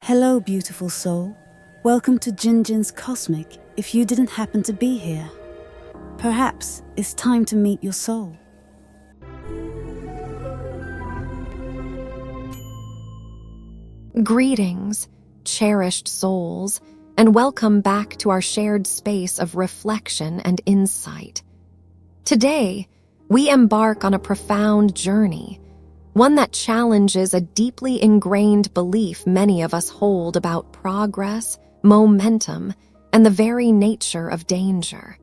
Hello, beautiful soul. Welcome to Jinjin's Cosmic if you didn't happen to be here. Perhaps it's time to meet your soul. Greetings, cherished souls, and welcome back to our shared space of reflection and insight. Today, we embark on a profound journey, one that challenges a deeply ingrained belief many of us hold about progress, momentum, and the very nature of danger.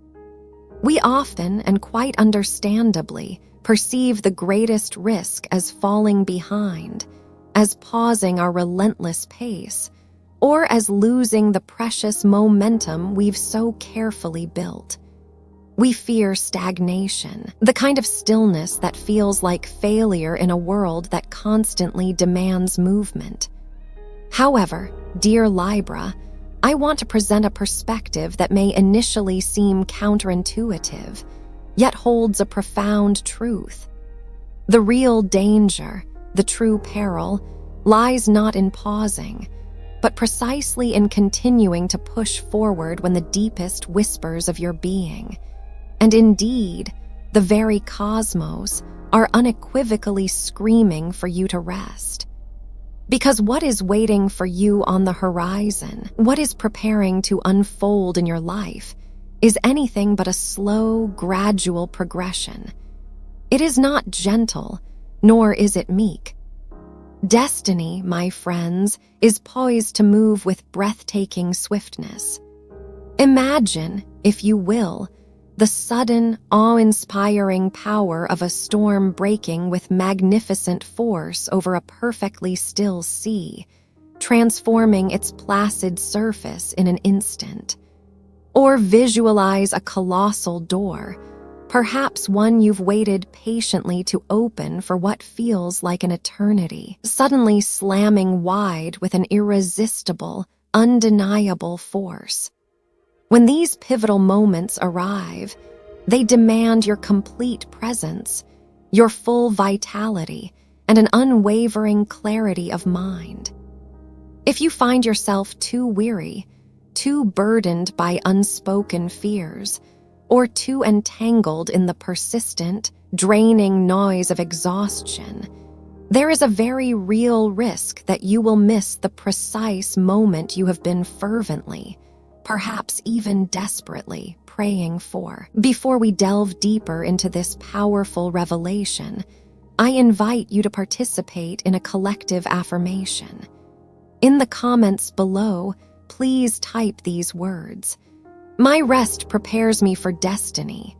We often, and quite understandably, perceive the greatest risk as falling behind, as pausing our relentless pace, or as losing the precious momentum we've so carefully built. We fear stagnation, the kind of stillness that feels like failure in a world that constantly demands movement. However, dear Libra, I want to present a perspective that may initially seem counterintuitive, yet holds a profound truth. The real danger, the true peril, lies not in pausing, but precisely in continuing to push forward when the deepest whispers of your being, and indeed, the very cosmos, are unequivocally screaming for you to rest. Because what is waiting for you on the horizon, what is preparing to unfold in your life, is anything but a slow, gradual progression. It is not gentle, nor is it meek. Destiny, my friends, is poised to move with breathtaking swiftness. Imagine, if you will, the sudden, awe-inspiring power of a storm breaking with magnificent force over a perfectly still sea, transforming its placid surface in an instant. Or visualize a colossal door, perhaps one you've waited patiently to open for what feels like an eternity, suddenly slamming wide with an irresistible, undeniable force. When these pivotal moments arrive, they demand your complete presence, your full vitality, and an unwavering clarity of mind. If you find yourself too weary, too burdened by unspoken fears, or too entangled in the persistent, draining noise of exhaustion, there is a very real risk that you will miss the precise moment you have been fervently, perhaps even desperately, praying for. Before we delve deeper into this powerful revelation, I invite you to participate in a collective affirmation. In the comments below, please type these words: "My rest prepares me for destiny."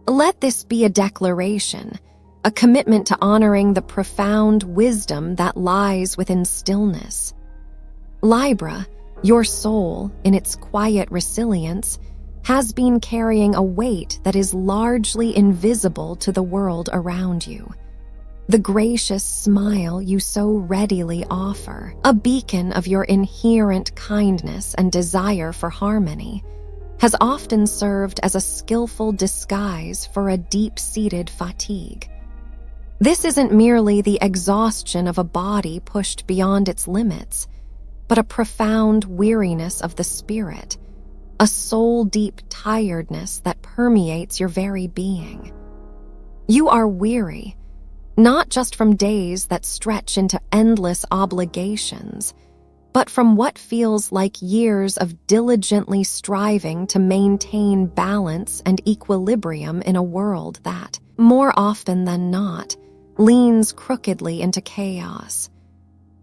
Let this be a declaration, a commitment to honoring the profound wisdom that lies within stillness. Libra, your soul, in its quiet resilience, has been carrying a weight that is largely invisible to the world around you. The gracious smile you so readily offer, a beacon of your inherent kindness and desire for harmony, has often served as a skillful disguise for a deep-seated fatigue. This isn't merely the exhaustion of a body pushed beyond its limits, but a profound weariness of the spirit, a soul-deep tiredness that permeates your very being. You are weary, not just from days that stretch into endless obligations, but from what feels like years of diligently striving to maintain balance and equilibrium in a world that, more often than not, leans crookedly into chaos.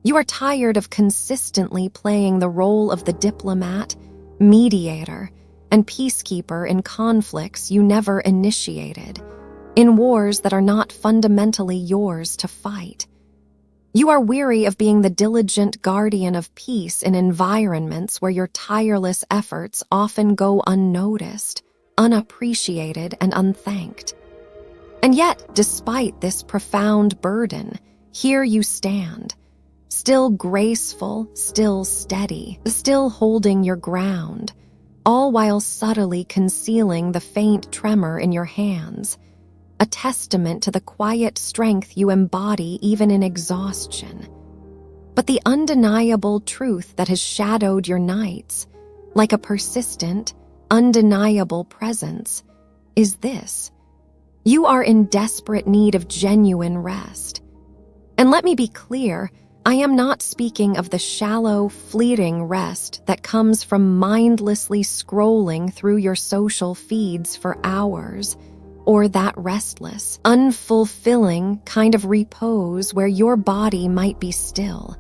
You are tired of consistently playing the role of the diplomat, mediator, and peacekeeper in conflicts you never initiated, in wars that are not fundamentally yours to fight. You are weary of being the diligent guardian of peace in environments where your tireless efforts often go unnoticed, unappreciated, and unthanked. And yet, despite this profound burden, here you stand, still graceful, still steady, still holding your ground, all while subtly concealing the faint tremor in your hands, a testament to the quiet strength you embody even in exhaustion. But the undeniable truth that has shadowed your nights, like a persistent, undeniable presence, is this: you are in desperate need of genuine rest. And let me be clear, I am not speaking of the shallow, fleeting rest that comes from mindlessly scrolling through your social feeds for hours, or that restless, unfulfilling kind of repose where your body might be still,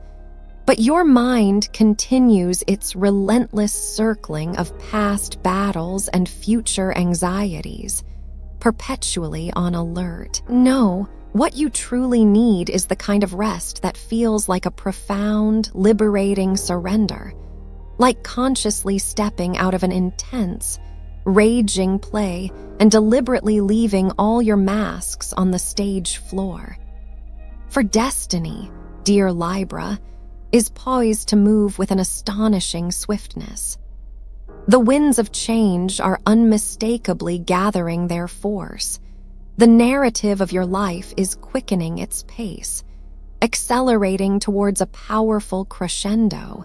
but your mind continues its relentless circling of past battles and future anxieties, perpetually on alert. No, what you truly need is the kind of rest that feels like a profound, liberating surrender, like consciously stepping out of an intense, raging play and deliberately leaving all your masks on the stage floor. For destiny, dear Libra, is poised to move with an astonishing swiftness. The winds of change are unmistakably gathering their force. The narrative of your life is quickening its pace, accelerating towards a powerful crescendo,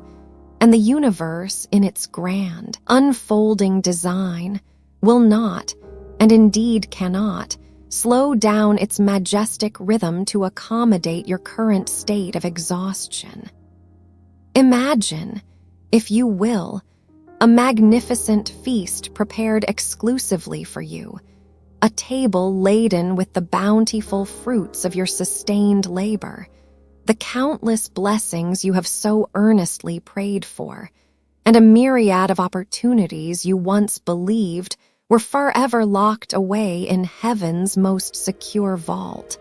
and the universe, in its grand, unfolding design, will not, and indeed cannot, slow down its majestic rhythm to accommodate your current state of exhaustion. Imagine, if you will, a magnificent feast prepared exclusively for you, a table laden with the bountiful fruits of your sustained labor, the countless blessings you have so earnestly prayed for, and a myriad of opportunities you once believed were forever locked away in heaven's most secure vault.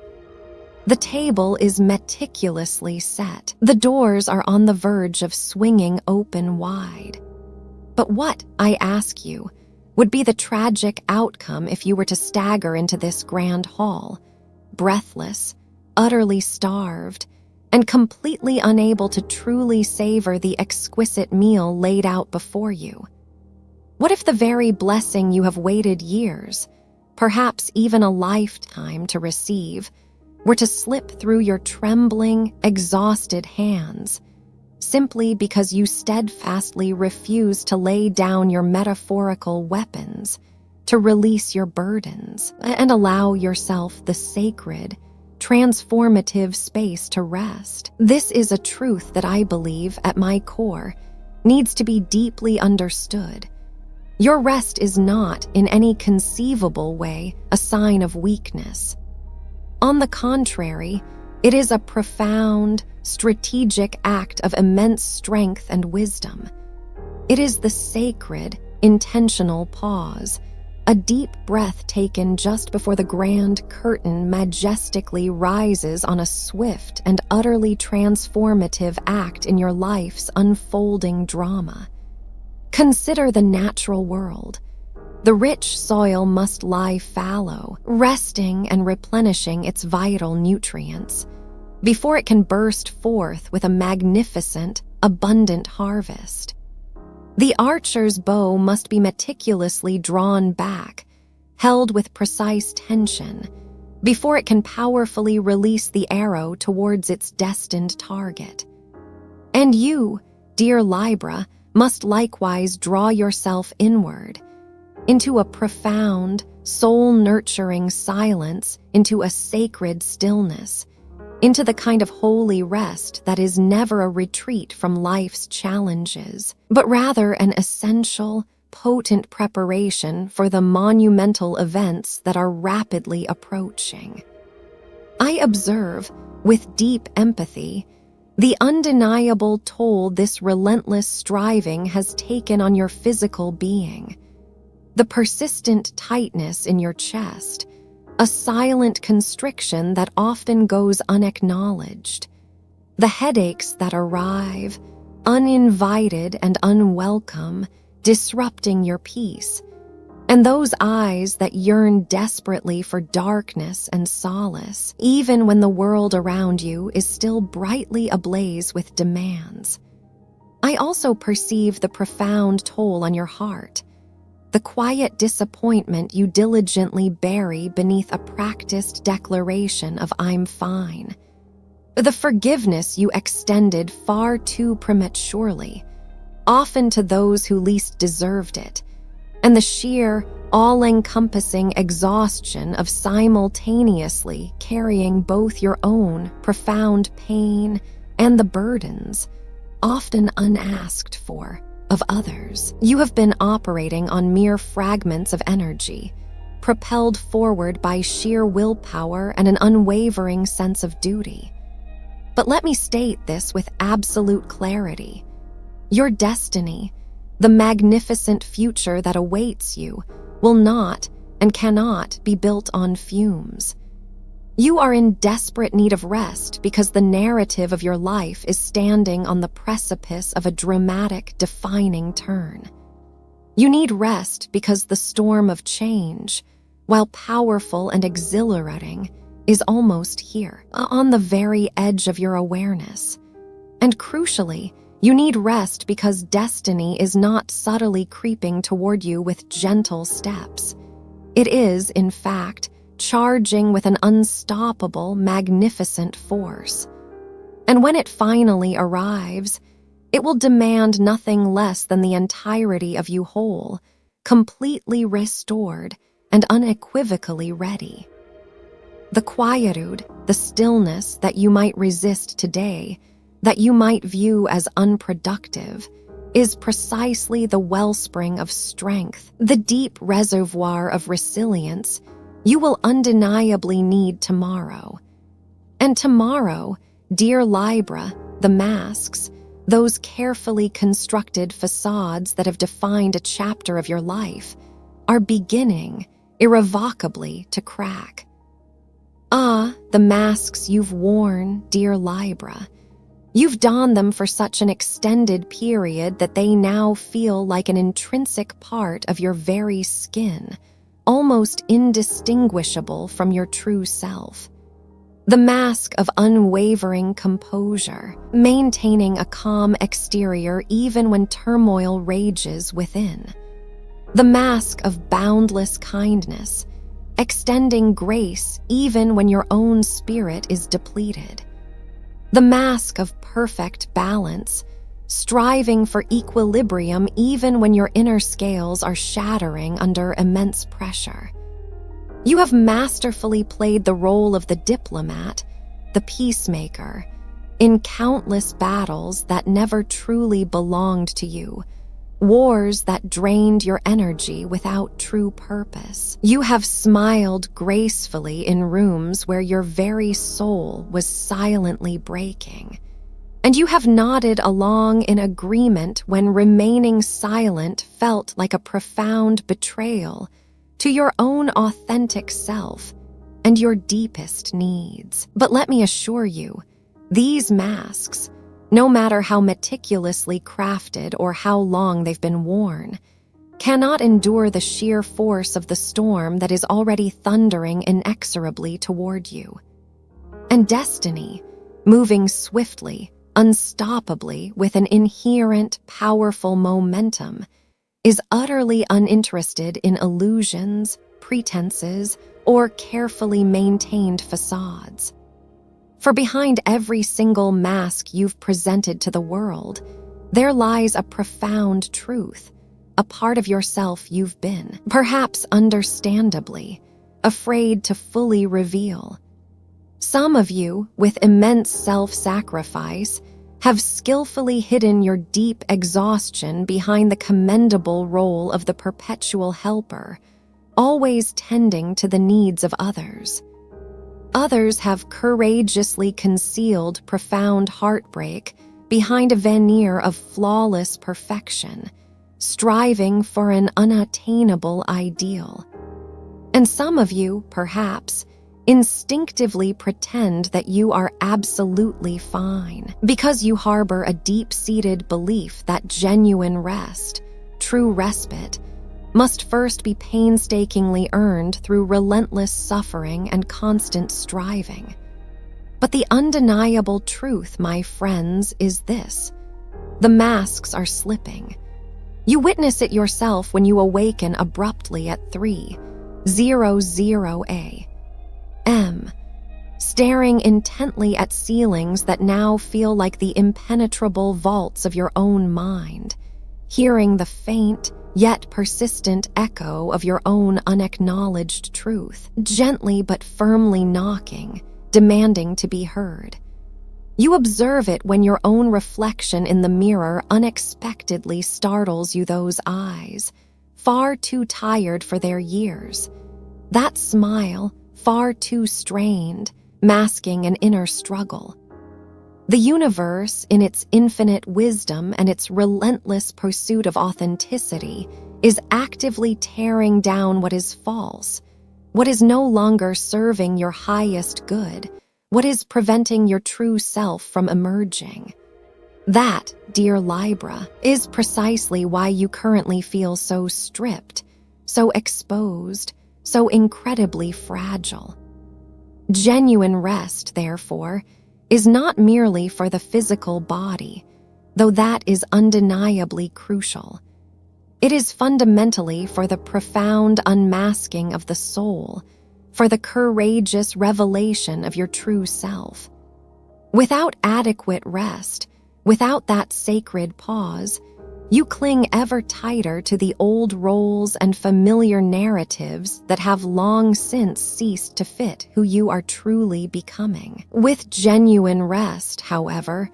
The table is meticulously set. The doors are on the verge of swinging open wide. But what, I ask you, would be the tragic outcome if you were to stagger into this grand hall, breathless, utterly starved, and completely unable to truly savor the exquisite meal laid out before you? What if the very blessing you have waited years, perhaps even a lifetime to receive, were to slip through your trembling, exhausted hands, simply because you steadfastly refuse to lay down your metaphorical weapons, to release your burdens, and allow yourself the sacred, transformative space to rest? This is a truth that I believe, at my core, needs to be deeply understood. Your rest is not, in any conceivable way, a sign of weakness. On the contrary, it is a profound, strategic act of immense strength and wisdom. It is the sacred, intentional pause, a deep breath taken just before the grand curtain majestically rises on a swift and utterly transformative act in your life's unfolding drama. Consider the natural world. The rich soil must lie fallow, resting and replenishing its vital nutrients, before it can burst forth with a magnificent, abundant harvest. The archer's bow must be meticulously drawn back, held with precise tension, before it can powerfully release the arrow towards its destined target. And you, dear Libra, must likewise draw yourself inward, into a profound, soul-nurturing silence, into a sacred stillness, into the kind of holy rest that is never a retreat from life's challenges, but rather an essential, potent preparation for the monumental events that are rapidly approaching. I observe, with deep empathy, the undeniable toll this relentless striving has taken on your physical being. The persistent tightness in your chest, a silent constriction that often goes unacknowledged. The headaches that arrive, uninvited and unwelcome, disrupting your peace. And those eyes that yearn desperately for darkness and solace, even when the world around you is still brightly ablaze with demands. I also perceive the profound toll on your heart, the quiet disappointment you diligently bury beneath a practiced declaration of "I'm fine." The forgiveness you extended far too prematurely, often to those who least deserved it, and the sheer, all-encompassing exhaustion of simultaneously carrying both your own profound pain and the burdens, often unasked for, of others. You have been operating on mere fragments of energy, propelled forward by sheer willpower and an unwavering sense of duty. But let me state this with absolute clarity. Your destiny, the magnificent future that awaits you, will not and cannot be built on fumes. You are in desperate need of rest because the narrative of your life is standing on the precipice of a dramatic, defining turn. You need rest because the storm of change, while powerful and exhilarating, is almost here, on the very edge of your awareness. And crucially, you need rest because destiny is not subtly creeping toward you with gentle steps. It is, in fact, charging with an unstoppable, magnificent force. And when it finally arrives, it will demand nothing less than the entirety of you whole, completely restored and unequivocally ready. The quietude, the stillness that you might resist today, that you might view as unproductive, is precisely the wellspring of strength, the deep reservoir of resilience you will undeniably need tomorrow. And tomorrow, dear Libra, the masks, those carefully constructed facades that have defined a chapter of your life, are beginning, irrevocably, to crack. Ah, the masks you've worn, dear Libra. You've donned them for such an extended period that they now feel like an intrinsic part of your very skin, almost indistinguishable from your true self. The mask of unwavering composure, maintaining a calm exterior even when turmoil rages within. The mask of boundless kindness, extending grace even when your own spirit is depleted. The mask of perfect balance, striving for equilibrium even when your inner scales are shattering under immense pressure. You have masterfully played the role of the diplomat, the peacemaker, in countless battles that never truly belonged to you, wars that drained your energy without true purpose. You have smiled gracefully in rooms where your very soul was silently breaking. And you have nodded along in agreement when remaining silent felt like a profound betrayal to your own authentic self and your deepest needs. But let me assure you, these masks, no matter how meticulously crafted or how long they've been worn, cannot endure the sheer force of the storm that is already thundering inexorably toward you. And destiny, moving swiftly, unstoppably, with an inherent, powerful momentum, is utterly uninterested in illusions, pretenses, or carefully maintained facades. For behind every single mask you've presented to the world, there lies a profound truth, a part of yourself you've been, perhaps understandably, afraid to fully reveal. Some of you, with immense self-sacrifice, have skillfully hidden your deep exhaustion behind the commendable role of the perpetual helper, always tending to the needs of others. Others have courageously concealed profound heartbreak behind a veneer of flawless perfection, striving for an unattainable ideal. And some of you, perhaps, instinctively pretend that you are absolutely fine because you harbor a deep-seated belief that genuine rest, true respite, must first be painstakingly earned through relentless suffering and constant striving. But the undeniable truth, my friends, is this: the masks are slipping. You witness it yourself when you awaken abruptly at 3:00 a.m., staring intently at ceilings that now feel like the impenetrable vaults of your own mind, hearing the faint, yet persistent echo of your own unacknowledged truth, gently but firmly knocking, demanding to be heard. You observe it when your own reflection in the mirror unexpectedly startles you those eyes, far too tired for their years. That smile, far too strained, masking an inner struggle. The universe, in its infinite wisdom and its relentless pursuit of authenticity, is actively tearing down what is false, what is no longer serving your highest good, what is preventing your true self from emerging. That, dear Libra, is precisely why you currently feel so stripped, so exposed, so incredibly fragile. Genuine rest, therefore, is not merely for the physical body, though that is undeniably crucial. It is fundamentally for the profound unmasking of the soul, for the courageous revelation of your true self. Without adequate rest, without that sacred pause, you cling ever tighter to the old roles and familiar narratives that have long since ceased to fit who you are truly becoming. With genuine rest, however,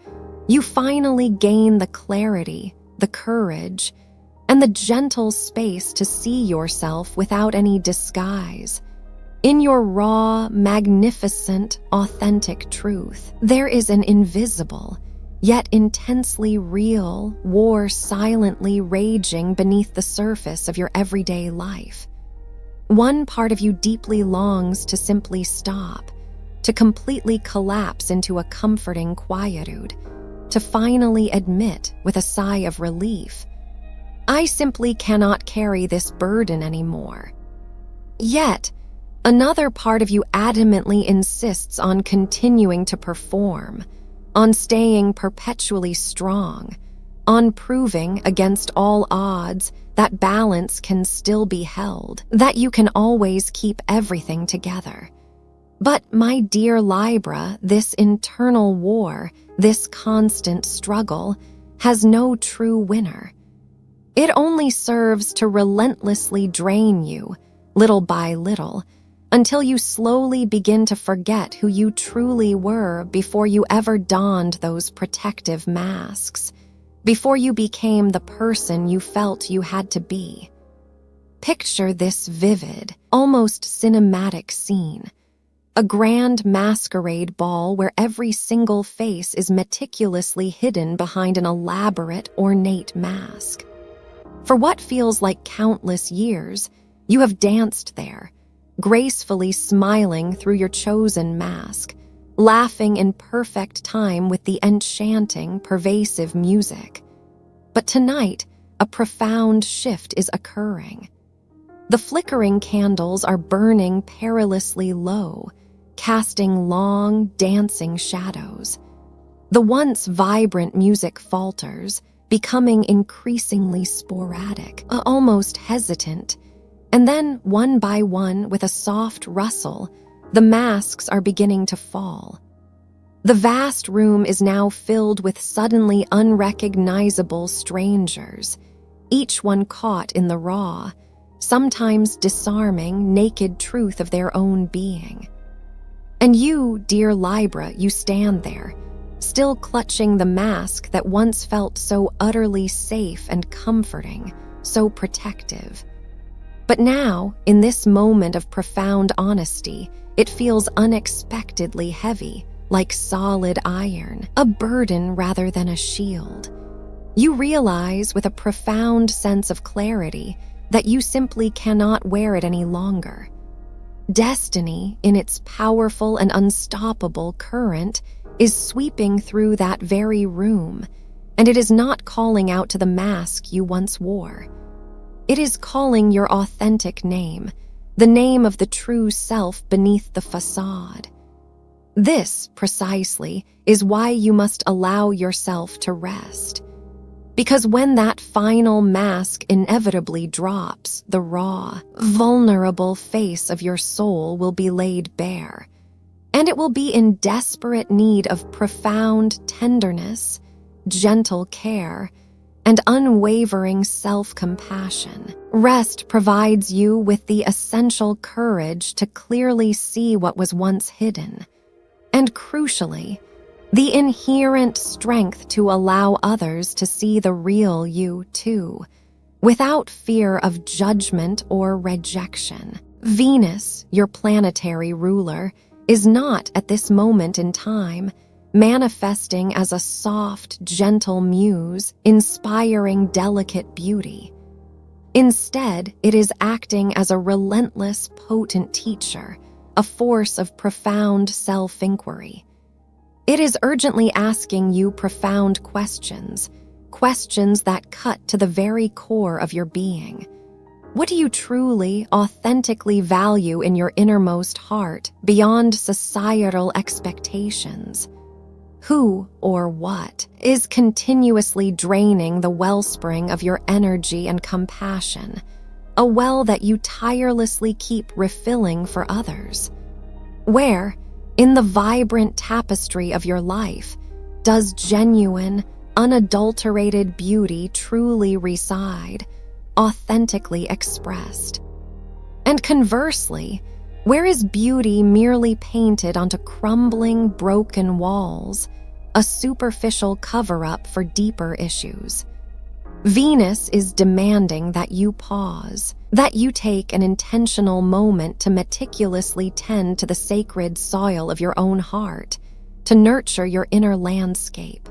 you finally gain the clarity, the courage, and the gentle space to see yourself without any disguise. In your raw, magnificent, authentic truth, there is an invisible, yet intensely real war silently raging beneath the surface of your everyday life. One part of you deeply longs to simply stop, to completely collapse into a comforting quietude, to finally admit with a sigh of relief, I simply cannot carry this burden anymore. Yet, another part of you adamantly insists on continuing to perform, on staying perpetually strong, on proving against all odds that balance can still be held, that you can always keep everything together. But, my dear Libra, this internal war, this constant struggle, has no true winner. It only serves to relentlessly drain you, little by little, until you slowly begin to forget who you truly were before you ever donned those protective masks, before you became the person you felt you had to be. Picture this vivid, almost cinematic scene, a grand masquerade ball where every single face is meticulously hidden behind an elaborate, ornate mask. For what feels like countless years, you have danced there, gracefully smiling through your chosen mask, laughing in perfect time with the enchanting, pervasive music. But tonight, a profound shift is occurring. The flickering candles are burning perilously low, casting long, dancing shadows. The once vibrant music falters, becoming increasingly sporadic, almost hesitant. And then, one by one, with a soft rustle, the masks are beginning to fall. The vast room is now filled with suddenly unrecognizable strangers, each one caught in the raw, sometimes disarming, naked truth of their own being. And you, dear Libra, you stand there, still clutching the mask that once felt so utterly safe and comforting, so protective. But now, in this moment of profound honesty, it feels unexpectedly heavy, like solid iron, a burden rather than a shield. You realize with a profound sense of clarity that you simply cannot wear it any longer. Destiny, in its powerful and unstoppable current, is sweeping through that very room, and it is not calling out to the mask you once wore. It is calling your authentic name, the name of the true self beneath the facade. This, precisely, is why you must allow yourself to rest. Because when that final mask inevitably drops, the raw, vulnerable face of your soul will be laid bare. And it will be in desperate need of profound tenderness, gentle care, and unwavering self-compassion. Rest provides you with the essential courage to clearly see what was once hidden, and crucially, the inherent strength to allow others to see the real you too, without fear of judgment or rejection. Venus, your planetary ruler, is not at this moment in time manifesting as a soft, gentle muse, inspiring delicate beauty. Instead, it is acting as a relentless, potent teacher, a force of profound self-inquiry. It is urgently asking you profound questions, questions that cut to the very core of your being. What do you truly, authentically value in your innermost heart beyond societal expectations? Who or what is continuously draining the wellspring of your energy and compassion, a well that you tirelessly keep refilling for others? Where, in the vibrant tapestry of your life, does genuine, unadulterated beauty truly reside, authentically expressed? And conversely, where is beauty merely painted onto crumbling, broken walls, a superficial cover-up for deeper issues? Venus is demanding that you pause, that you take an intentional moment to meticulously tend to the sacred soil of your own heart, to nurture your inner landscape.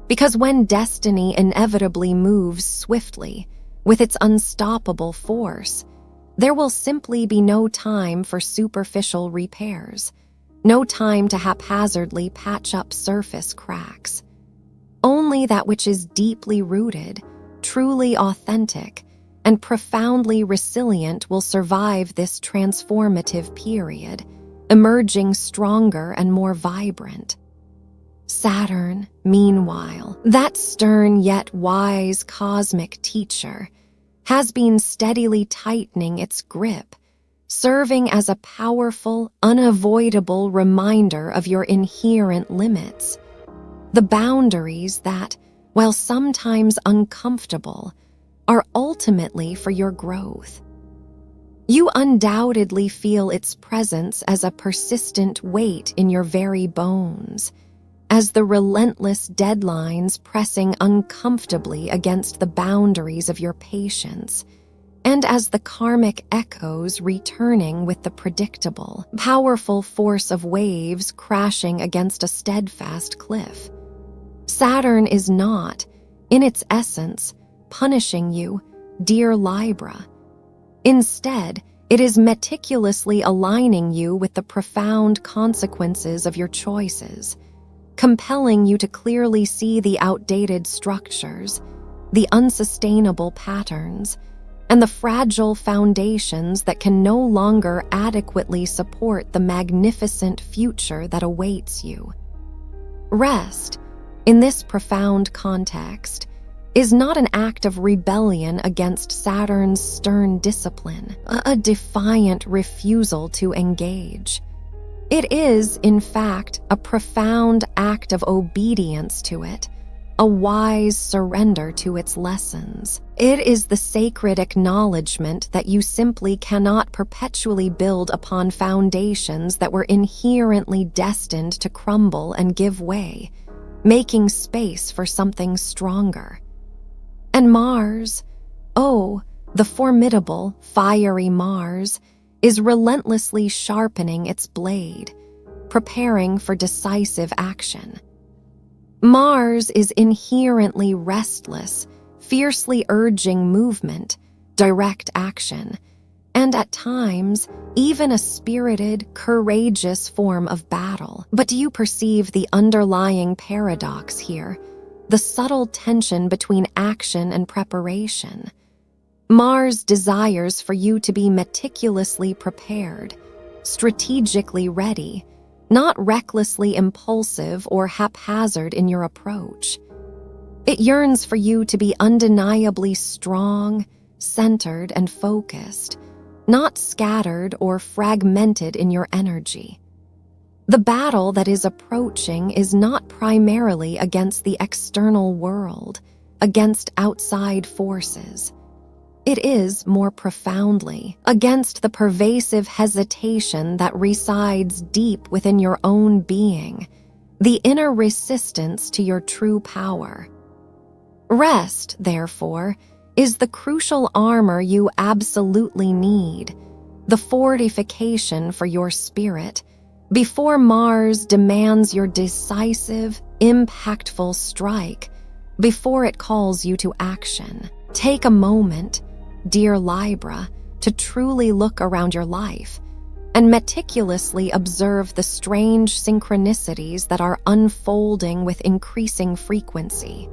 Because when destiny inevitably moves swiftly, with its unstoppable force, there will simply be no time for superficial repairs, no time to haphazardly patch up surface cracks. Only that which is deeply rooted, truly authentic, and profoundly resilient will survive this transformative period, emerging stronger and more vibrant. Saturn, meanwhile, that stern yet wise cosmic teacher, has been steadily tightening its grip, serving as a powerful, unavoidable reminder of your inherent limits, the boundaries that, while sometimes uncomfortable, are ultimately for your growth. You undoubtedly feel its presence as a persistent weight in your very bones, as the relentless deadlines pressing uncomfortably against the boundaries of your patience, and as the karmic echoes returning with the predictable, powerful force of waves crashing against a steadfast cliff. Saturn is not, in its essence, punishing you, dear Libra. Instead, it is meticulously aligning you with the profound consequences of your choices, compelling you to clearly see the outdated structures, the unsustainable patterns, and the fragile foundations that can no longer adequately support the magnificent future that awaits you. Rest, in this profound context, is not an act of rebellion against Saturn's stern discipline, a defiant refusal to engage. It is, in fact, a profound act of obedience to it, a wise surrender to its lessons. It is the sacred acknowledgement that you simply cannot perpetually build upon foundations that were inherently destined to crumble and give way, making space for something stronger. And Mars, oh, the formidable, fiery Mars, is relentlessly sharpening its blade, preparing for decisive action. Mars is inherently restless, fiercely urging movement, direct action, and at times, even a spirited, courageous form of battle. But do you perceive the underlying paradox here, the subtle tension between action and preparation? Mars desires for you to be meticulously prepared, strategically ready, not recklessly impulsive or haphazard in your approach. It yearns for you to be undeniably strong, centered, and focused, not scattered or fragmented in your energy. The battle that is approaching is not primarily against the external world, against outside forces. It is, more profoundly, against the pervasive hesitation that resides deep within your own being, the inner resistance to your true power. Rest, therefore, is the crucial armor you absolutely need, the fortification for your spirit, before Mars demands your decisive, impactful strike, before it calls you to action. Take a moment, dear Libra, to truly look around your life and meticulously observe the strange synchronicities that are unfolding with increasing frequency.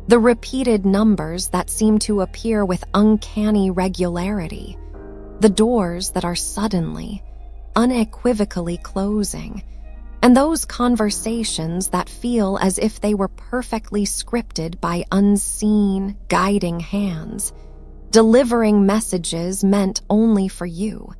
The repeated numbers that seem to appear with uncanny regularity, the doors that are suddenly, unequivocally closing, and those conversations that feel as if they were perfectly scripted by unseen, guiding hands, delivering messages meant only for you.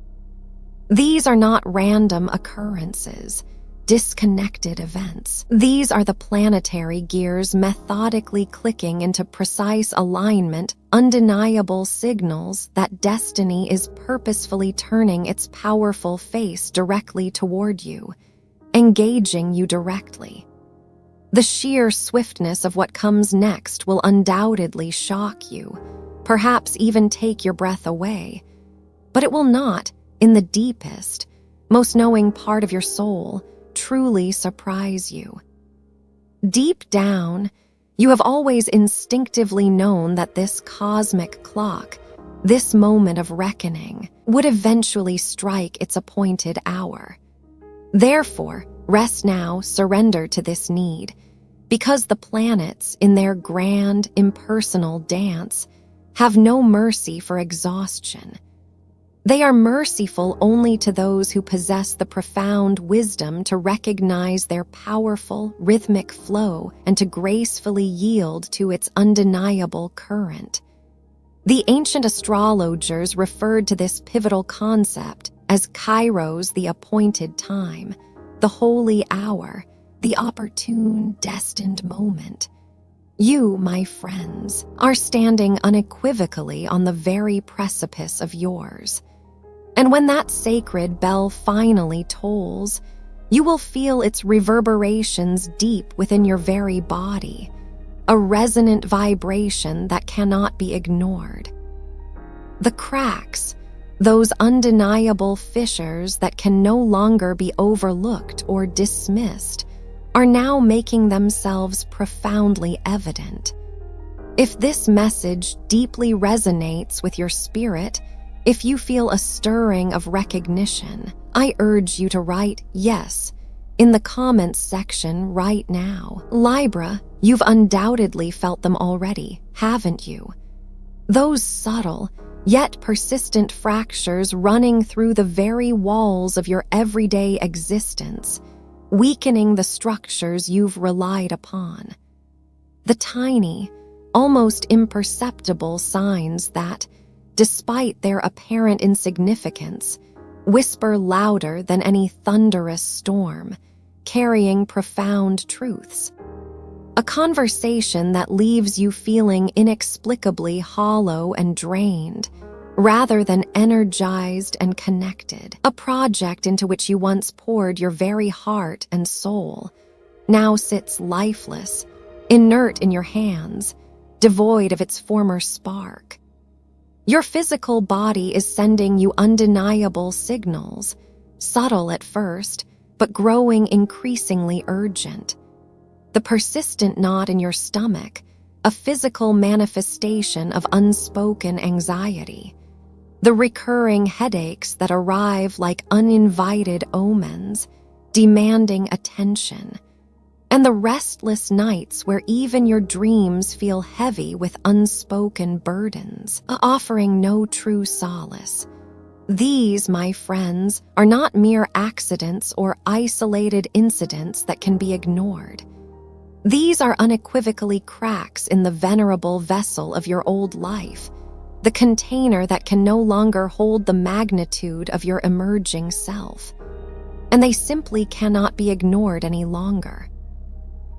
These are not random occurrences, disconnected events. These are the planetary gears methodically clicking into precise alignment, undeniable signals that destiny is purposefully turning its powerful face directly toward you, engaging you directly. The sheer swiftness of what comes next will undoubtedly shock you, perhaps even take your breath away, but it will not, in the deepest, most knowing part of your soul, truly surprise you. Deep down, you have always instinctively known that this cosmic clock, this moment of reckoning, would eventually strike its appointed hour. Therefore, rest now, surrender to this need, because the planets, in their grand, impersonal dance, have no mercy for exhaustion. They are merciful only to those who possess the profound wisdom to recognize their powerful, rhythmic flow and to gracefully yield to its undeniable current. The ancient astrologers referred to this pivotal concept as Kairos, the appointed time, the holy hour, the opportune, destined moment. You, my friends, are standing unequivocally on the very precipice of yours. And when that sacred bell finally tolls, you will feel its reverberations deep within your very body, a resonant vibration that cannot be ignored. The cracks, those undeniable fissures that can no longer be overlooked or dismissed, are now making themselves profoundly evident. If this message deeply resonates with your spirit, if you feel a stirring of recognition, I urge you to write yes in the comments section right now. Libra, you've undoubtedly felt them already, haven't you? Those subtle, yet persistent fractures running through the very walls of your everyday existence, weakening the structures you've relied upon. The tiny, almost imperceptible signs that, despite their apparent insignificance, whisper louder than any thunderous storm, carrying profound truths. A conversation that leaves you feeling inexplicably hollow and drained, rather than energized and connected. A project into which you once poured your very heart and soul now sits lifeless, inert in your hands, devoid of its former spark. Your physical body is sending you undeniable signals, subtle at first, but growing increasingly urgent. The persistent knot in your stomach, a physical manifestation of unspoken anxiety. The recurring headaches that arrive like uninvited omens, demanding attention. And the restless nights where even your dreams feel heavy with unspoken burdens, offering no true solace. These, my friends, are not mere accidents or isolated incidents that can be ignored. These are unequivocally cracks in the venerable vessel of your old life, the container that can no longer hold the magnitude of your emerging self. and they simply cannot be ignored any longer.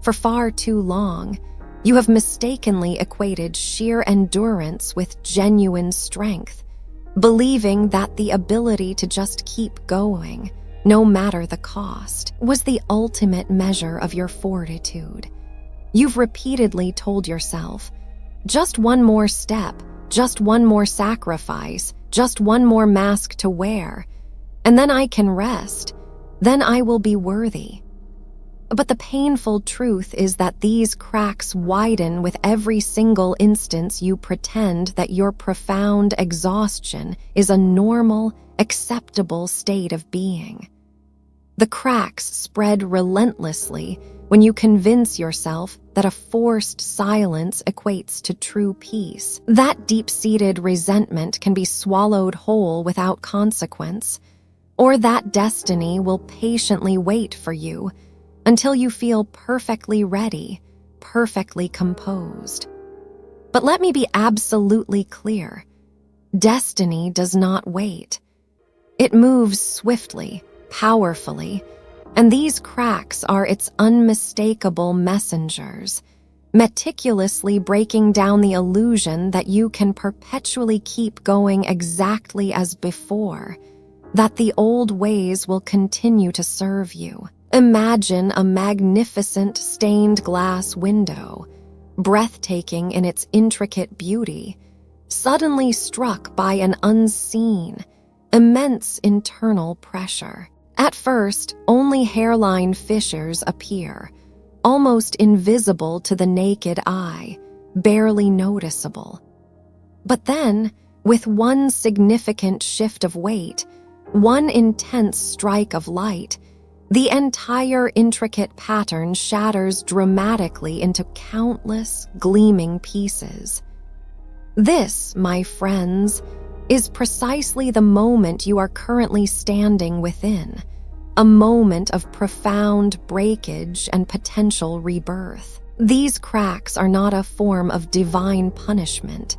For far too long, you have mistakenly equated sheer endurance with genuine strength, believing that the ability to just keep going, no matter the cost, was the ultimate measure of your fortitude. You've repeatedly told yourself, just one more step, just one more sacrifice, just one more mask to wear, and then I can rest, then I will be worthy. But the painful truth is that these cracks widen with every single instance you pretend that your profound exhaustion is a normal, acceptable state of being. The cracks spread relentlessly when you convince yourself that a forced silence equates to true peace. That deep-seated resentment can be swallowed whole without consequence, or that destiny will patiently wait for you until you feel perfectly ready, perfectly composed. But let me be absolutely clear. Destiny does not wait. It moves swiftly, powerfully, and these cracks are its unmistakable messengers, meticulously breaking down the illusion that you can perpetually keep going exactly as before, that the old ways will continue to serve you. Imagine a magnificent stained glass window, breathtaking in its intricate beauty, suddenly struck by an unseen, immense internal pressure. At first, only hairline fissures appear, almost invisible to the naked eye, barely noticeable. But then, with one significant shift of weight, one intense strike of light, the entire intricate pattern shatters dramatically into countless gleaming pieces. This, my friends, is precisely the moment you are currently standing within, a moment of profound breakage and potential rebirth. These cracks are not a form of divine punishment.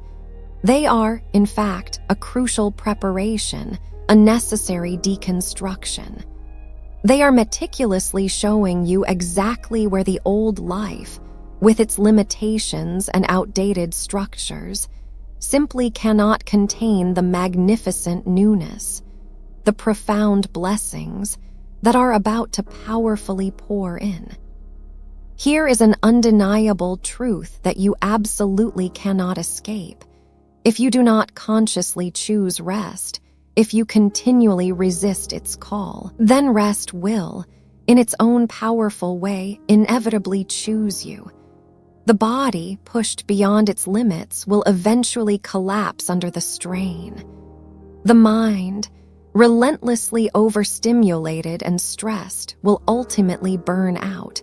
They are, in fact, a crucial preparation, a necessary deconstruction. They are meticulously showing you exactly where the old life, with its limitations and outdated structures, simply cannot contain the magnificent newness, the profound blessings that are about to powerfully pour in. Here is an undeniable truth that you absolutely cannot escape. If you do not consciously choose rest, if you continually resist its call, then rest will, in its own powerful way, inevitably choose you. The body, pushed beyond its limits, will eventually collapse under the strain. The mind, relentlessly overstimulated and stressed, will ultimately burn out.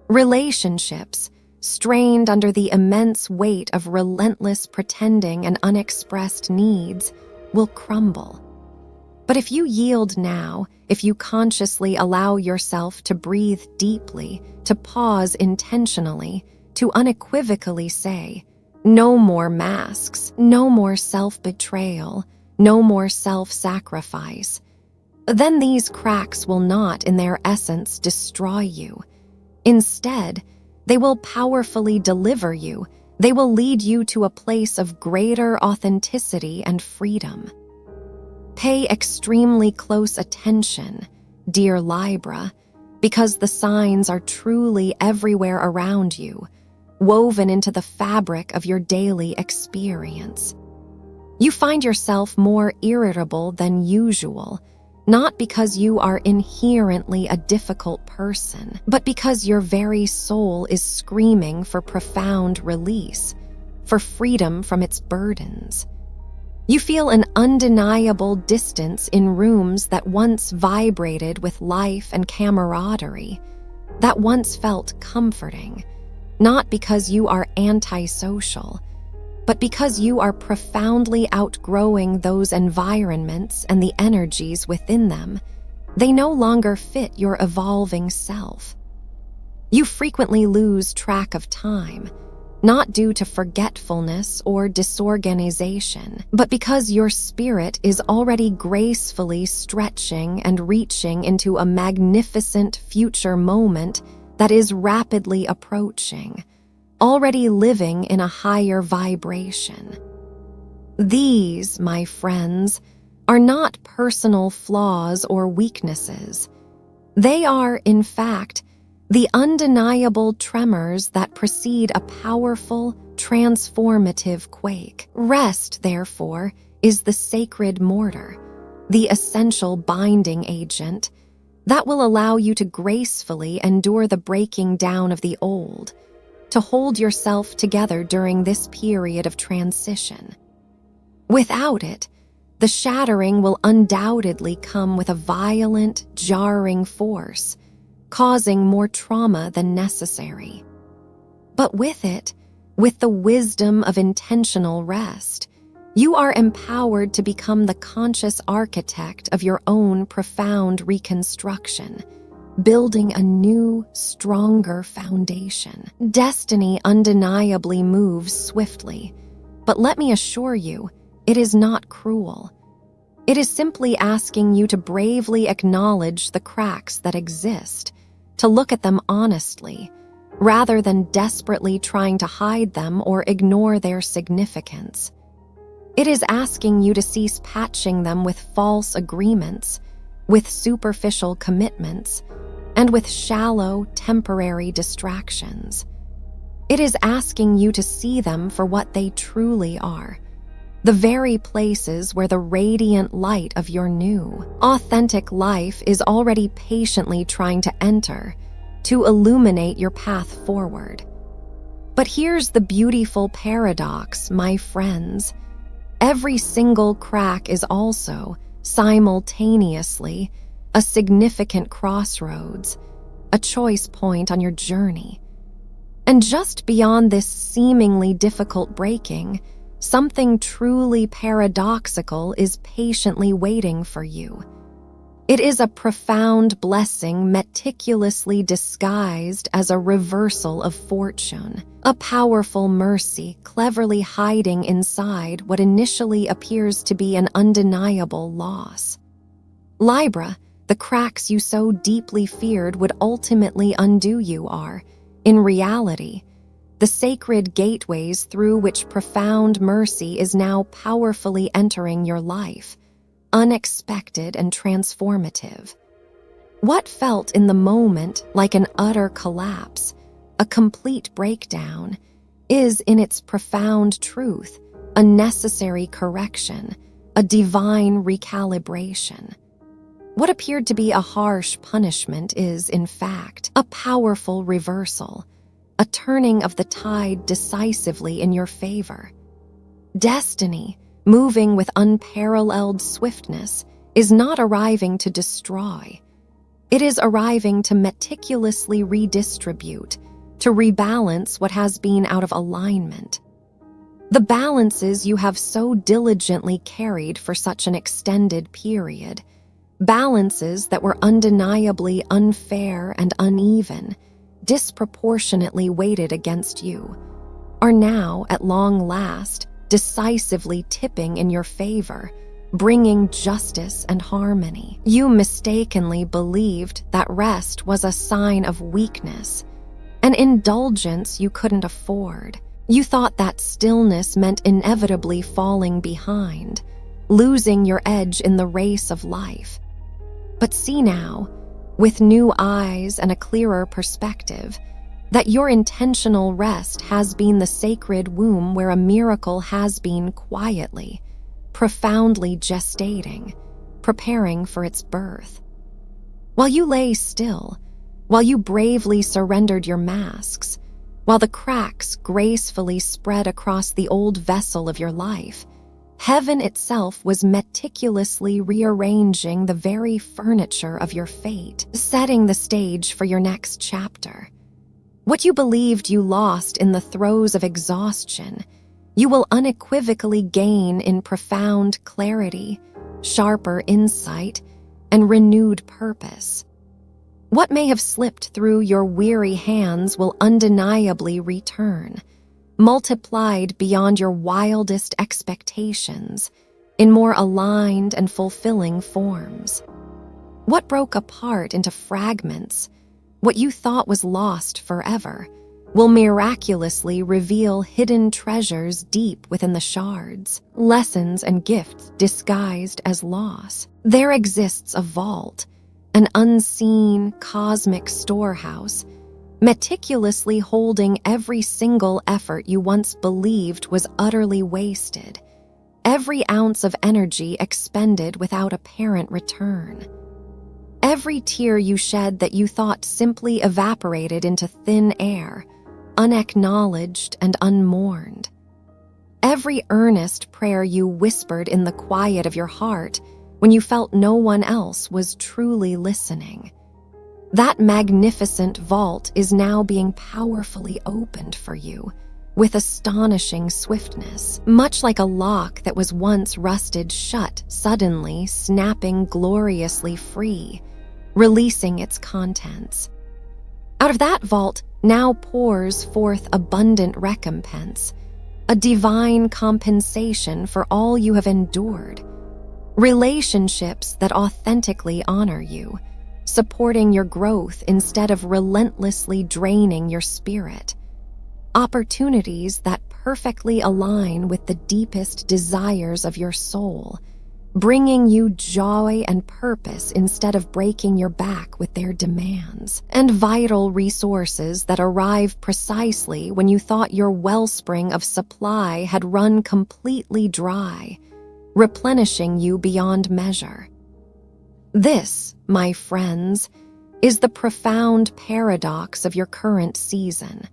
Relationships, strained under the immense weight of relentless pretending and unexpressed needs, will crumble. But if you yield now, if you consciously allow yourself to breathe deeply, to pause intentionally, to unequivocally say, no more masks, no more self-betrayal, no more self-sacrifice, then these cracks will not, in their essence, destroy you. Instead, they will powerfully deliver you. They will lead you to a place of greater authenticity and freedom. Pay extremely close attention, dear Libra, because the signs are truly everywhere around you, woven into the fabric of your daily experience. You find yourself more irritable than usual, not because you are inherently a difficult person, but because your very soul is screaming for profound release, for freedom from its burdens. You feel an undeniable distance in rooms that once vibrated with life and camaraderie, that once felt comforting, not because you are antisocial, but because you are profoundly outgrowing those environments and the energies within them. They no longer fit your evolving self. You frequently lose track of time, not due to forgetfulness or disorganization, but because your spirit is already gracefully stretching and reaching into a magnificent future moment that is rapidly approaching, already living in a higher vibration. These, my friends, are not personal flaws or weaknesses. They are, in fact, the undeniable tremors that precede a powerful, transformative quake. Rest, therefore, is the sacred mortar, the essential binding agent that will allow you to gracefully endure the breaking down of the old, to hold yourself together during this period of transition. Without it, the shattering will undoubtedly come with a violent, jarring force, causing more trauma than necessary. But with it, with the wisdom of intentional rest, you are empowered to become the conscious architect of your own profound reconstruction, building a new, stronger foundation. Destiny undeniably moves swiftly, but let me assure you, it is not cruel. It is simply asking you to bravely acknowledge the cracks that exist, to look at them honestly, rather than desperately trying to hide them or ignore their significance. It is asking you to cease patching them with false agreements, with superficial commitments, and with shallow, temporary distractions. It is asking you to see them for what they truly are, the very places where the radiant light of your new, authentic life is already patiently trying to enter, to illuminate your path forward. But here's the beautiful paradox, my friends. Every single crack is also, simultaneously, a significant crossroads, a choice point on your journey. And just beyond this seemingly difficult breaking, something truly paradoxical is patiently waiting for you. It is a profound blessing meticulously disguised as a reversal of fortune, a powerful mercy cleverly hiding inside what initially appears to be an undeniable loss. Libra, the cracks you so deeply feared would ultimately undo you are, in reality, the sacred gateways through which profound mercy is now powerfully entering your life, unexpected and transformative. What felt in the moment like an utter collapse, a complete breakdown, is in its profound truth a necessary correction, a divine recalibration. What appeared to be a harsh punishment is, in fact, a powerful reversal, a turning of the tide decisively in your favor. Destiny, moving with unparalleled swiftness, is not arriving to destroy. It is arriving to meticulously redistribute, to rebalance what has been out of alignment. The balances you have so diligently carried for such an extended period, balances that were undeniably unfair and uneven, disproportionately weighted against you, are now, at long last, decisively tipping in your favor, bringing justice and harmony. You mistakenly believed that rest was a sign of weakness, an indulgence you couldn't afford. You thought that stillness meant inevitably falling behind, losing your edge in the race of life. But see now, with new eyes and a clearer perspective, that your intentional rest has been the sacred womb where a miracle has been quietly, profoundly gestating, preparing for its birth. While you lay still, while you bravely surrendered your masks, while the cracks gracefully spread across the old vessel of your life, heaven itself was meticulously rearranging the very furniture of your fate, setting the stage for your next chapter. What you believed you lost in the throes of exhaustion, you will unequivocally gain in profound clarity, sharper insight, and renewed purpose. What may have slipped through your weary hands will undeniably return, multiplied beyond your wildest expectations in more aligned and fulfilling forms. What broke apart into fragments, what you thought was lost forever, will miraculously reveal hidden treasures deep within the shards, lessons and gifts disguised as loss. There exists a vault, an unseen cosmic storehouse, meticulously holding every single effort you once believed was utterly wasted, every ounce of energy expended without apparent return. Every tear you shed that you thought simply evaporated into thin air, unacknowledged and unmourned. Every earnest prayer you whispered in the quiet of your heart when you felt no one else was truly listening. That magnificent vault is now being powerfully opened for you with astonishing swiftness, much like a lock that was once rusted shut, suddenly snapping gloriously free, releasing its contents. Out of that vault now pours forth abundant recompense, a divine compensation for all you have endured, relationships that authentically honor you, supporting your growth instead of relentlessly draining your spirit, opportunities that perfectly align with the deepest desires of your soul, bringing you joy and purpose instead of breaking your back with their demands, and vital resources that arrive precisely when you thought your wellspring of supply had run completely dry, replenishing you beyond measure. This, my friends, is the profound paradox of your current season.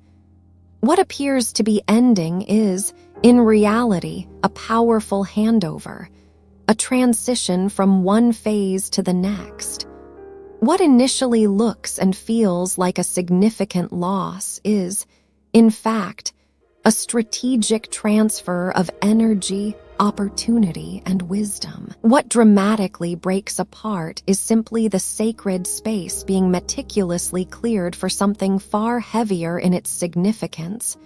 What appears to be ending is, in reality, a powerful handover, a transition from one phase to the next. What initially looks and feels like a significant loss is, in fact, a strategic transfer of energy, opportunity, and wisdom. What dramatically breaks apart is simply the sacred space being meticulously cleared for something far heavier in its significance,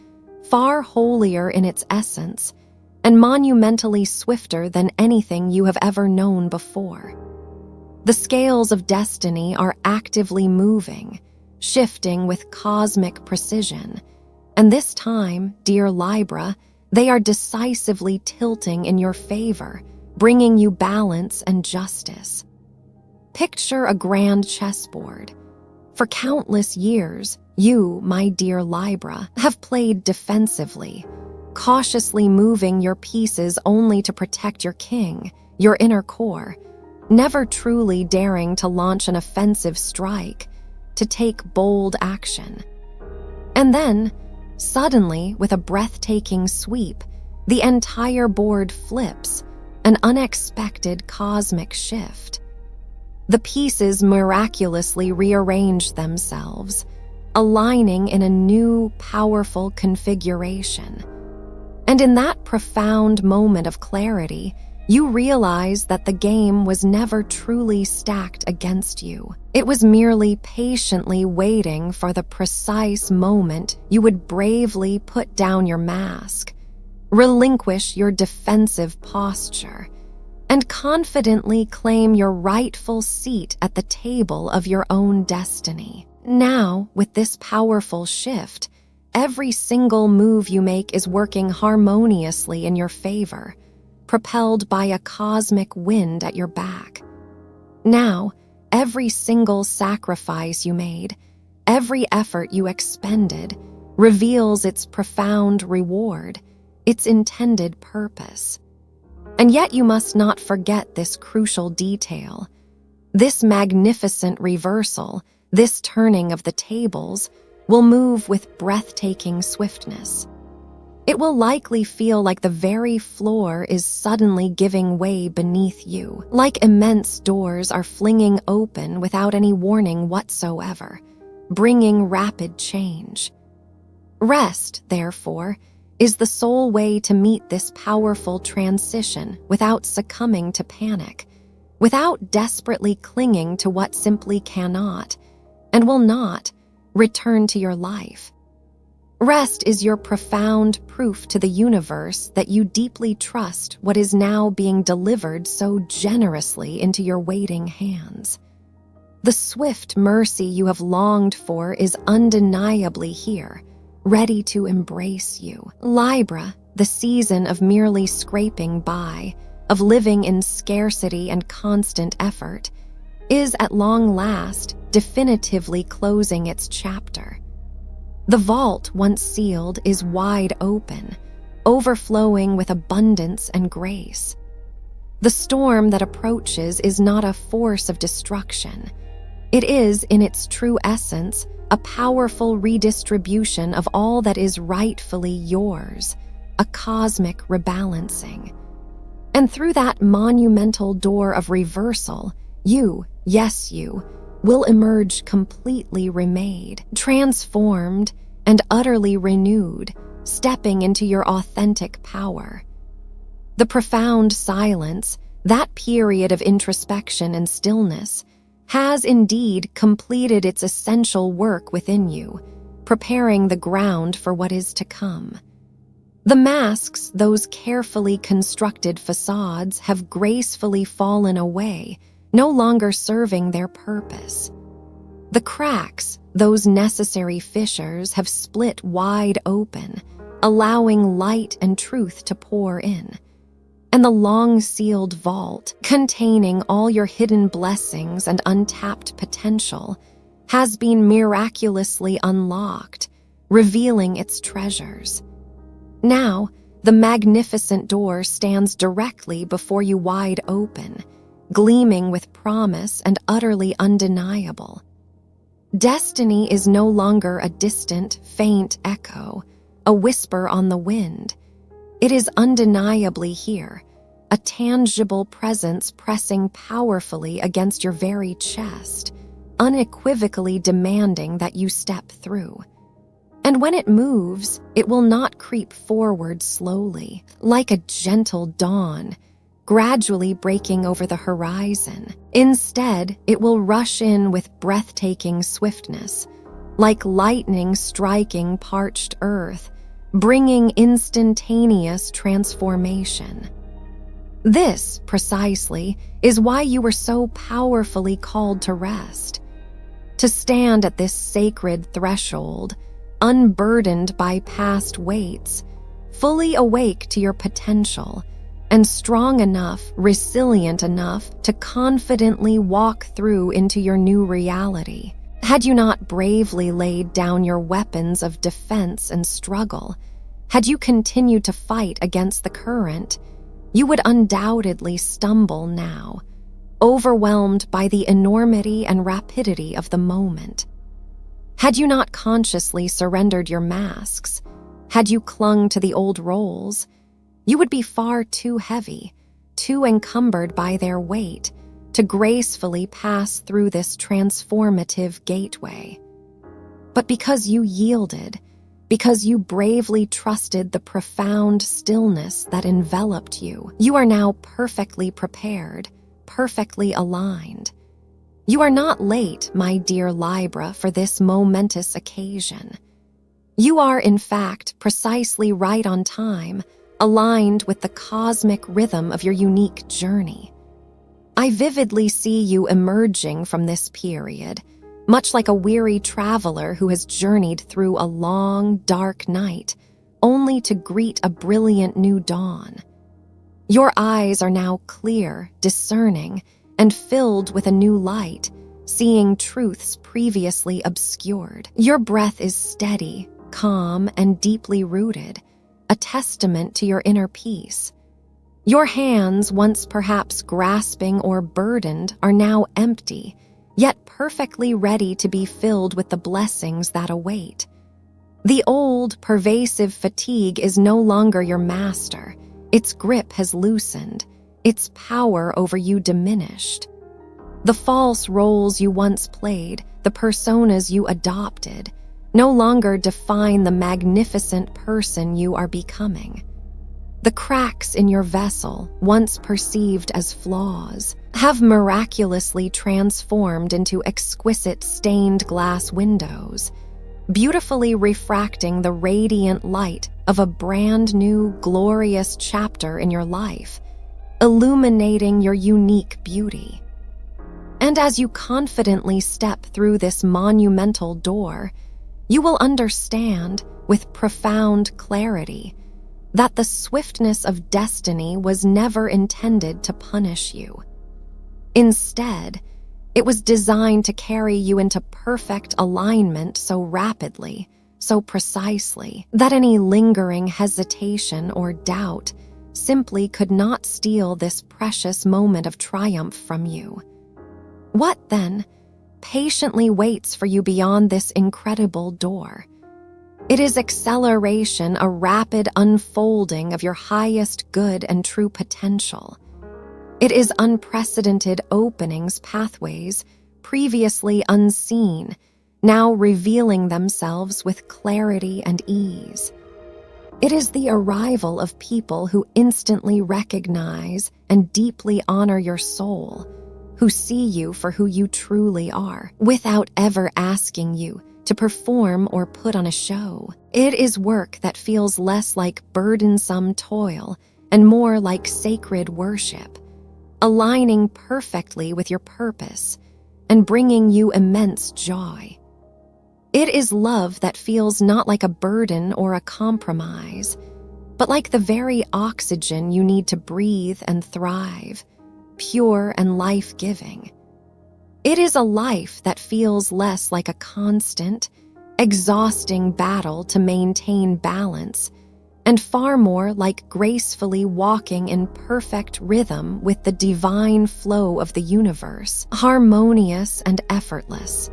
far holier in its essence, and monumentally swifter than anything you have ever known before. The scales of destiny are actively moving, shifting with cosmic precision, and this time, dear Libra, they are decisively tilting in your favor, bringing you balance and justice. Picture a grand chessboard. For countless years, you, my dear Libra, have played defensively, cautiously moving your pieces only to protect your king, your inner core, never truly daring to launch an offensive strike, to take bold action. And then, suddenly, with a breathtaking sweep, the entire board flips, an unexpected cosmic shift. The pieces miraculously rearrange themselves, aligning in a new, powerful configuration. And in that profound moment of clarity, you realize that the game was never truly stacked against you. It was merely patiently waiting for the precise moment you would bravely put down your mask, relinquish your defensive posture, and confidently claim your rightful seat at the table of your own destiny. Now, with this powerful shift, every single move you make is working harmoniously in your favor, propelled by a cosmic wind at your back. Now, every single sacrifice you made, every effort you expended, reveals its profound reward, its intended purpose. And yet you must not forget this crucial detail. This magnificent reversal, this turning of the tables, will move with breathtaking swiftness. It will likely feel like the very floor is suddenly giving way beneath you, like immense doors are flinging open without any warning whatsoever, bringing rapid change. Rest, therefore, is the sole way to meet this powerful transition without succumbing to panic, without desperately clinging to what simply cannot, and will not, return to your life. Rest is your profound proof to the universe that you deeply trust what is now being delivered so generously into your waiting hands. The swift mercy you have longed for is undeniably here, ready to embrace you. Libra, the season of merely scraping by, of living in scarcity and constant effort, is at long last definitively closing its chapter. The vault once sealed is wide open, overflowing with abundance and grace. The storm that approaches is not a force of destruction. It is, in its true essence, a powerful redistribution of all that is rightfully yours, a cosmic rebalancing. And through that monumental door of reversal, you, yes you, will emerge completely remade, transformed, and utterly renewed, stepping into your authentic power. The profound silence, that period of introspection and stillness, has indeed completed its essential work within you, preparing the ground for what is to come. The masks, those carefully constructed facades, have gracefully fallen away, no longer serving their purpose. The cracks, those necessary fissures, have split wide open, allowing light and truth to pour in. And the long-sealed vault, containing all your hidden blessings and untapped potential, has been miraculously unlocked, revealing its treasures. Now, the magnificent door stands directly before you, wide open, gleaming with promise and utterly undeniable. Destiny is no longer a distant, faint echo, a whisper on the wind. It is undeniably here, a tangible presence pressing powerfully against your very chest, unequivocally demanding that you step through. And when it moves, it will not creep forward slowly, like a gentle dawn, gradually breaking over the horizon. Instead, it will rush in with breathtaking swiftness, like lightning striking parched earth, bringing instantaneous transformation. This, precisely, is why you were so powerfully called to rest. To stand at this sacred threshold, unburdened by past weights, fully awake to your potential, and strong enough, resilient enough to confidently walk through into your new reality. Had you not bravely laid down your weapons of defense and struggle, had you continued to fight against the current, you would undoubtedly stumble now, overwhelmed by the enormity and rapidity of the moment. Had you not consciously surrendered your masks, had you clung to the old roles, you would be far too heavy, too encumbered by their weight, to gracefully pass through this transformative gateway. But because you yielded, because you bravely trusted the profound stillness that enveloped you, you are now perfectly prepared, perfectly aligned. You are not late, my dear Libra, for this momentous occasion. You are, in fact, precisely right on time, aligned with the cosmic rhythm of your unique journey. I vividly see you emerging from this period, much like a weary traveler who has journeyed through a long, dark night, only to greet a brilliant new dawn. Your eyes are now clear, discerning, and filled with a new light, seeing truths previously obscured. Your breath is steady, calm, and deeply rooted, a testament to your inner peace. Your hands, once perhaps grasping or burdened, are now empty, yet perfectly ready to be filled with the blessings that await. The old, pervasive fatigue is no longer your master. Its grip has loosened, its power over you diminished. The false roles you once played, the personas you adopted, no longer define the magnificent person you are becoming. The cracks in your vessel, once perceived as flaws, have miraculously transformed into exquisite stained glass windows, beautifully refracting the radiant light of a brand new, glorious chapter in your life, illuminating your unique beauty. And as you confidently step through this monumental door, you will understand with profound clarity that the swiftness of destiny was never intended to punish you. Instead, it was designed to carry you into perfect alignment so rapidly, so precisely, that any lingering hesitation or doubt simply could not steal this precious moment of triumph from you. What, then, patiently waits for you beyond this incredible door? It is acceleration, a rapid unfolding of your highest good and true potential. It is unprecedented openings, pathways, previously unseen, now revealing themselves with clarity and ease. It is the arrival of people who instantly recognize and deeply honor your soul, who see you for who you truly are, without ever asking you to perform or put on a show. It is work that feels less like burdensome toil and more like sacred worship, aligning perfectly with your purpose and bringing you immense joy. It is love that feels not like a burden or a compromise, but like the very oxygen you need to breathe and thrive, pure and life-giving. It is a life that feels less like a constant, exhausting battle to maintain balance, and far more like gracefully walking in perfect rhythm with the divine flow of the universe, harmonious and effortless.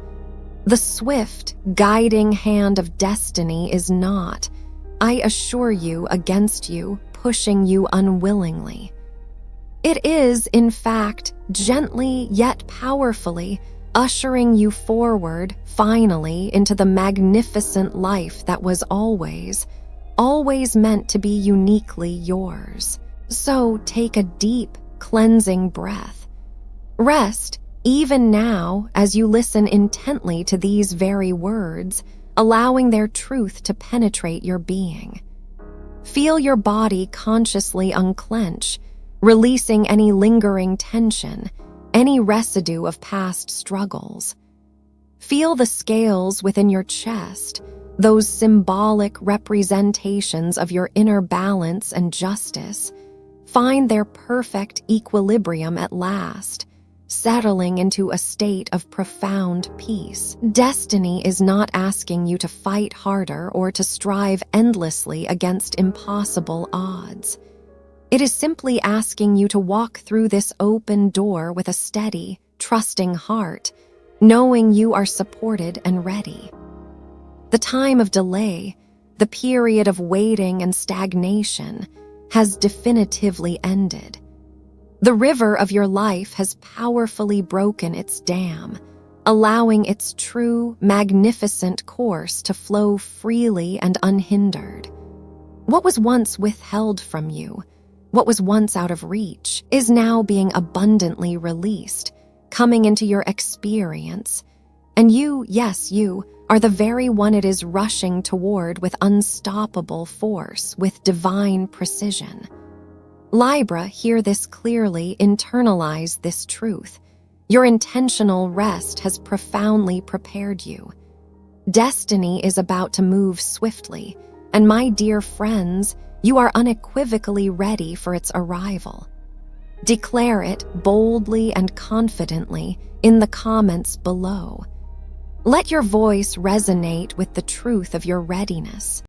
The swift, guiding hand of destiny is not, I assure you, against you, pushing you unwillingly. It is, in fact, gently yet powerfully ushering you forward, finally, into the magnificent life that was always meant to be uniquely yours. So take a deep, cleansing breath. Rest, even now, as you listen intently to these very words, allowing their truth to penetrate your being. Feel your body consciously unclench, releasing any lingering tension, any residue of past struggles. Feel the scales within your chest, those symbolic representations of your inner balance and justice, find their perfect equilibrium at last, settling into a state of profound peace. Destiny is not asking you to fight harder or to strive endlessly against impossible odds. It is simply asking you to walk through this open door with a steady, trusting heart, knowing you are supported and ready. The time of delay, the period of waiting and stagnation, has definitively ended. The river of your life has powerfully broken its dam, allowing its true, magnificent course to flow freely and unhindered. What was once withheld from you, what was once out of reach, is now being abundantly released, coming into your experience. And you, yes, you, are the very one it is rushing toward with unstoppable force, with divine precision. Libra, hear this clearly, internalize this truth. Your intentional rest has profoundly prepared you. Destiny is about to move swiftly, and my dear friends, you are unequivocally ready for its arrival. Declare it boldly and confidently in the comments below. Let your voice resonate with the truth of your readiness.